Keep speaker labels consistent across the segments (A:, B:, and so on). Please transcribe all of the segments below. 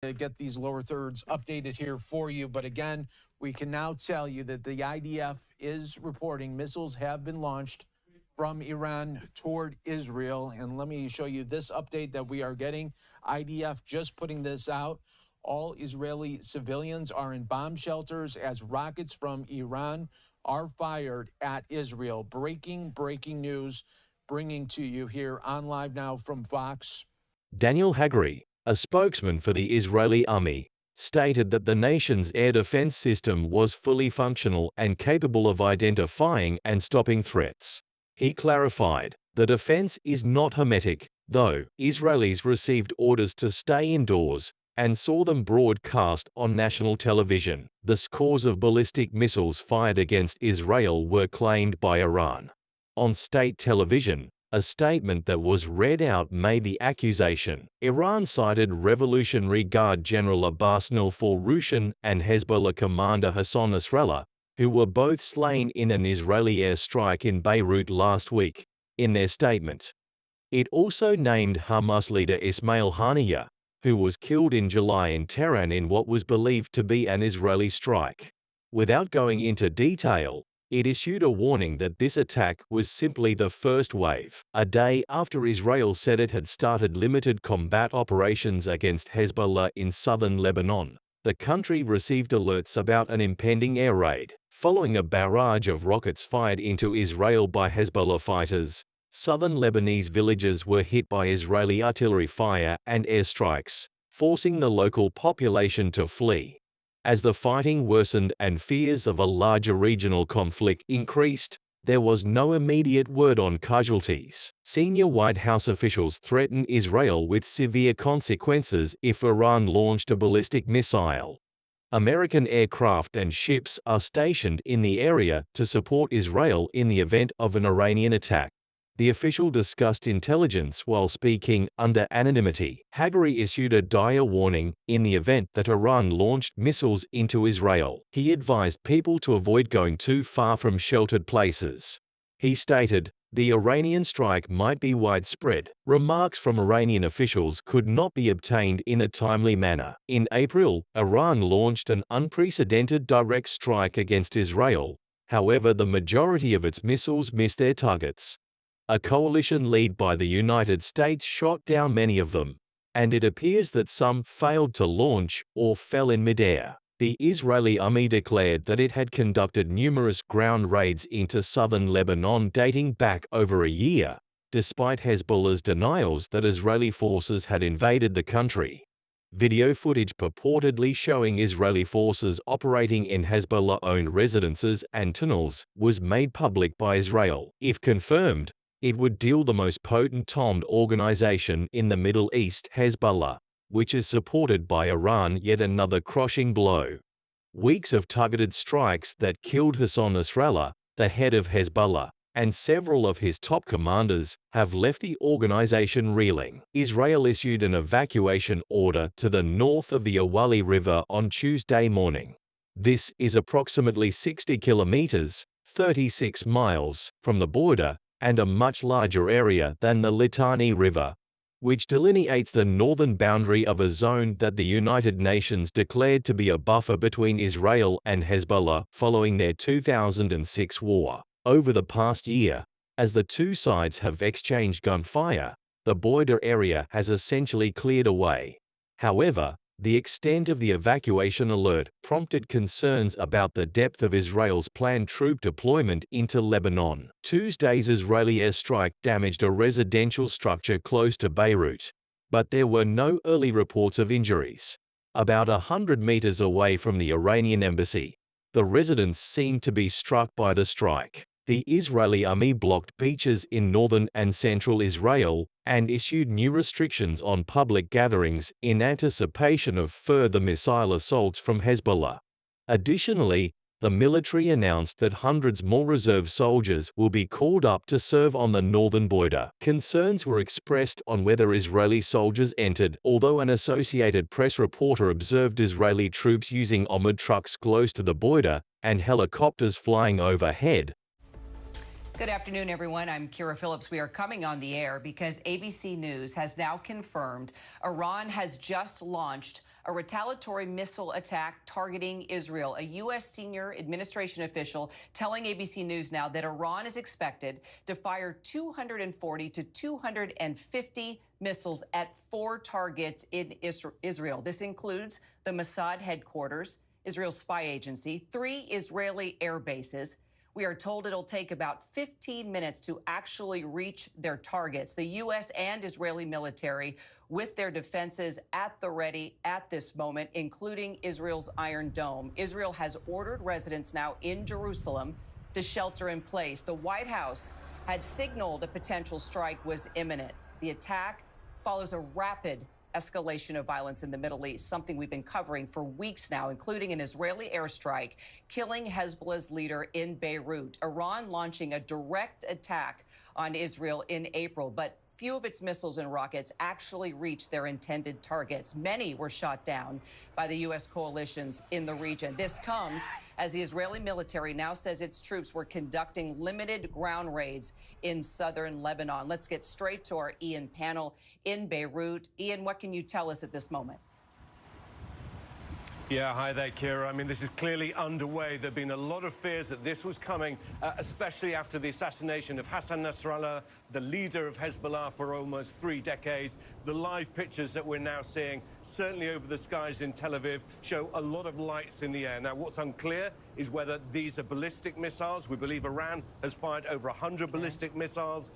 A: get these lower thirds updated here for you. But again, we can now tell you that the IDF is reporting missiles have been launched from Iran toward Israel. And let me show you this update that we are getting. IDF just putting this out. All Israeli civilians are in bomb shelters as rockets from Iran are fired at Israel. Breaking news, bringing to you here on Live Now from Fox.
B: Daniel Hagari, a spokesman for the Israeli army, stated that the nation's air defense system was fully functional and capable of identifying and stopping threats. He clarified, the defense is not hermetic, though Israelis received orders to stay indoors and saw them broadcast on national television. The scores of ballistic missiles fired against Israel were claimed by Iran. On state television, a statement that was read out made the accusation. Iran cited Revolutionary Guard General Abbas Nilfourushan and Hezbollah commander Hassan Nasrallah, who were both slain in an Israeli airstrike in Beirut last week, in their statement. It also named Hamas leader Ismail Haniyeh, who was killed in July in Tehran in what was believed to be an Israeli strike. Without going into detail, it issued a warning that this attack was simply the first wave, a day after Israel said it had started limited combat operations against Hezbollah in southern Lebanon. The country received alerts about an impending air raid. Following a barrage of rockets fired into Israel by Hezbollah fighters, southern Lebanese villages were hit by Israeli artillery fire and airstrikes, forcing the local population to flee. As the fighting worsened and fears of a larger regional conflict increased, there was no immediate word on casualties. Senior White House officials threatened Israel with severe consequences if Iran launched a ballistic missile. American aircraft and ships are stationed in the area to support Israel in the event of an Iranian attack. The official discussed intelligence while speaking under anonymity. Hagari issued a dire warning in the event that Iran launched missiles into Israel. He advised people to avoid going too far from sheltered places. He stated, the Iranian strike might be widespread. Remarks from Iranian officials could not be obtained in a timely manner. In April, Iran launched an unprecedented direct strike against Israel. However, the majority of its missiles missed their targets. A coalition led by the United States shot down many of them, and it appears that some failed to launch or fell in midair. The Israeli army declared that it had conducted numerous ground raids into southern Lebanon dating back over a year, despite Hezbollah's denials that Israeli forces had invaded the country. Video footage purportedly showing Israeli forces operating in Hezbollah-owned residences and tunnels was made public by Israel. If confirmed, it would deal the most potent armed organization in the Middle East, Hezbollah, which is supported by Iran, yet another crushing blow. Weeks of targeted strikes that killed Hassan Nasrallah, the head of Hezbollah, and several of his top commanders have left the organization reeling. Israel issued an evacuation order to the north of the Awali River on Tuesday morning. This is approximately 60 kilometers, 36 miles, from the border, and a much larger area than the Litani River, which delineates the northern boundary of a zone that the United Nations declared to be a buffer between Israel and Hezbollah following their 2006 war. Over the past year, as the two sides have exchanged gunfire, the border area has essentially cleared away. However, the extent of the evacuation alert prompted concerns about the depth of Israel's planned troop deployment into Lebanon. Tuesday's Israeli airstrike damaged a residential structure close to Beirut, but there were no early reports of injuries. About 100 meters away from the Iranian embassy, the residents seemed to be struck by the strike. The Israeli army blocked beaches in northern and central Israel and issued new restrictions on public gatherings in anticipation of further missile assaults from Hezbollah. Additionally, the military announced that hundreds more reserve soldiers will be called up to serve on the northern border. Concerns were expressed on whether Israeli soldiers entered, although an Associated Press reporter observed Israeli troops using armored trucks close to the border and helicopters flying overhead.
C: Good afternoon, everyone. I'm Kira Phillips. We are coming on the air because ABC News has now confirmed Iran has just launched A retaliatory missile attack targeting Israel. A U.S. senior administration official telling ABC News now that Iran is expected to fire 240 to 250 missiles at 4 targets in Israel. This includes the Mossad headquarters, Israel's spy agency, 3 Israeli air bases. We are told it'll take about 15 minutes to actually reach their targets. The U.S. and Israeli military with their defenses at the ready at this moment, including Israel's Iron Dome. Israel has ordered residents now in Jerusalem to shelter in place. The White House had signaled a potential strike was imminent. The attack follows a rapid escalation of violence in the Middle East, something we've been covering for weeks now, including an Israeli airstrike killing Hezbollah's leader in Beirut. Iran launching a direct attack on Israel in April, but few of its missiles and rockets actually reached their intended targets. Many were shot down by the U.S. coalitions in the region. This comes as the Israeli military now says its troops were conducting limited ground raids in southern Lebanon. Let's get straight to our Ian panel in Beirut. Ian, what can you tell us at this moment?
D: Yeah, hi there, Kira. I mean, this is clearly underway. There have been a lot of fears that this was coming, especially after the assassination of Hassan Nasrallah, the leader of Hezbollah for almost 3 decades. The live pictures that we're now seeing, certainly over the skies in Tel Aviv, show a lot of lights in the air. Now, what's unclear is whether these are ballistic missiles. We believe Iran has fired over 100 ballistic missiles.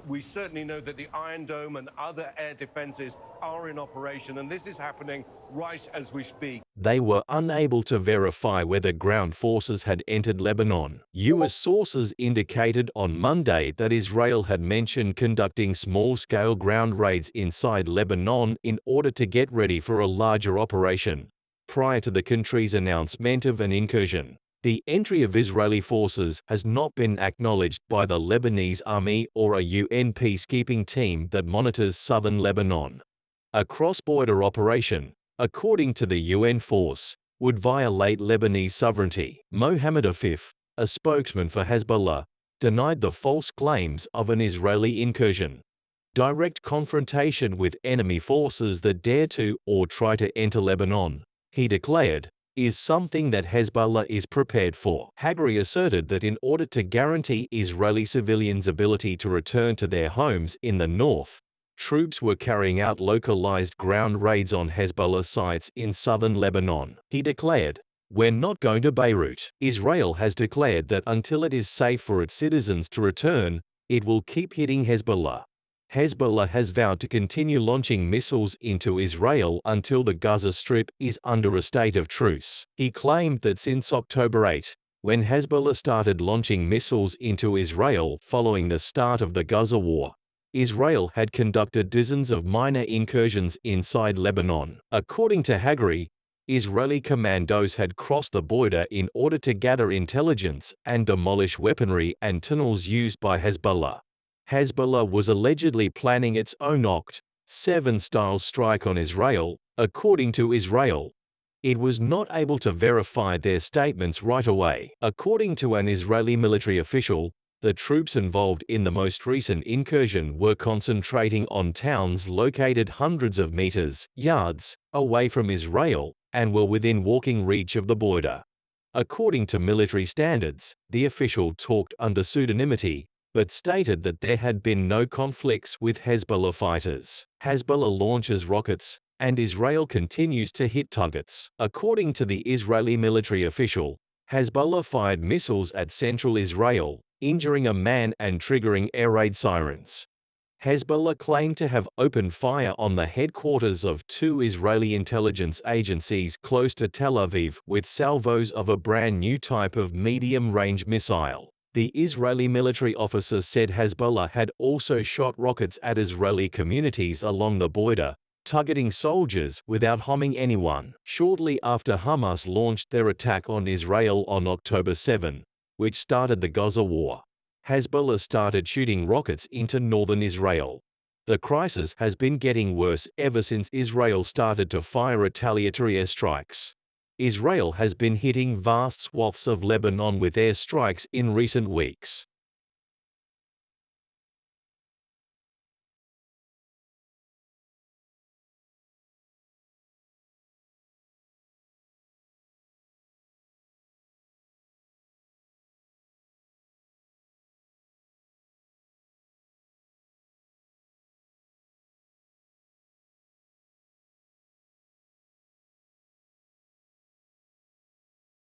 D: We certainly know that the Iron Dome and other air defenses are in operation, and this is happening right as we speak.
B: They were unable to verify whether ground forces had entered Lebanon. U.S. sources indicated on Monday that Israel had mentioned conducting small-scale ground raids inside Lebanon in order to get ready for a larger operation, prior to the country's announcement of an incursion. The entry of Israeli forces has not been acknowledged by the Lebanese army or a UN peacekeeping team that monitors southern Lebanon. A cross-border operation, according to the UN force, would violate Lebanese sovereignty. Mohammed Afif, a spokesman for Hezbollah, denied the false claims of an Israeli incursion. Direct confrontation with enemy forces that dare to or try to enter Lebanon, he declared, is something that Hezbollah is prepared for. Hagri asserted that in order to guarantee Israeli civilians' ability to return to their homes in the north, troops were carrying out localized ground raids on Hezbollah sites in southern Lebanon. He declared, "We're not going to Beirut." Israel has declared that until it is safe for its citizens to return, it will keep hitting Hezbollah. Hezbollah has vowed to continue launching missiles into Israel until the Gaza Strip is under a state of truce. He claimed that since October 8, when Hezbollah started launching missiles into Israel following the start of the Gaza war, Israel had conducted dozens of minor incursions inside Lebanon. According to Hagri, Israeli commandos had crossed the border in order to gather intelligence and demolish weaponry and tunnels used by Hezbollah. Hezbollah was allegedly planning its own Oct. 7-style strike on Israel, according to Israel. It was not able to verify their statements right away. According to an Israeli military official, the troops involved in the most recent incursion were concentrating on towns located hundreds of meters, yards, away from Israel, and were within walking reach of the border. According to military standards, the official talked under pseudonymity, but stated that there had been no conflicts with Hezbollah fighters. Hezbollah launches rockets, and Israel continues to hit targets. According to the Israeli military official, Hezbollah fired missiles at central Israel, injuring a man and triggering air raid sirens. Hezbollah claimed to have opened fire on the headquarters of 2 Israeli intelligence agencies close to Tel Aviv with salvos of a brand new type of medium-range missile. The Israeli military officer said Hezbollah had also shot rockets at Israeli communities along the border, targeting soldiers without harming anyone. Shortly after Hamas launched their attack on Israel on October 7, which started the Gaza war, Hezbollah started shooting rockets into northern Israel. The crisis has been getting worse ever since Israel started to fire retaliatory airstrikes. Israel has been hitting vast swaths of Lebanon with airstrikes in recent weeks.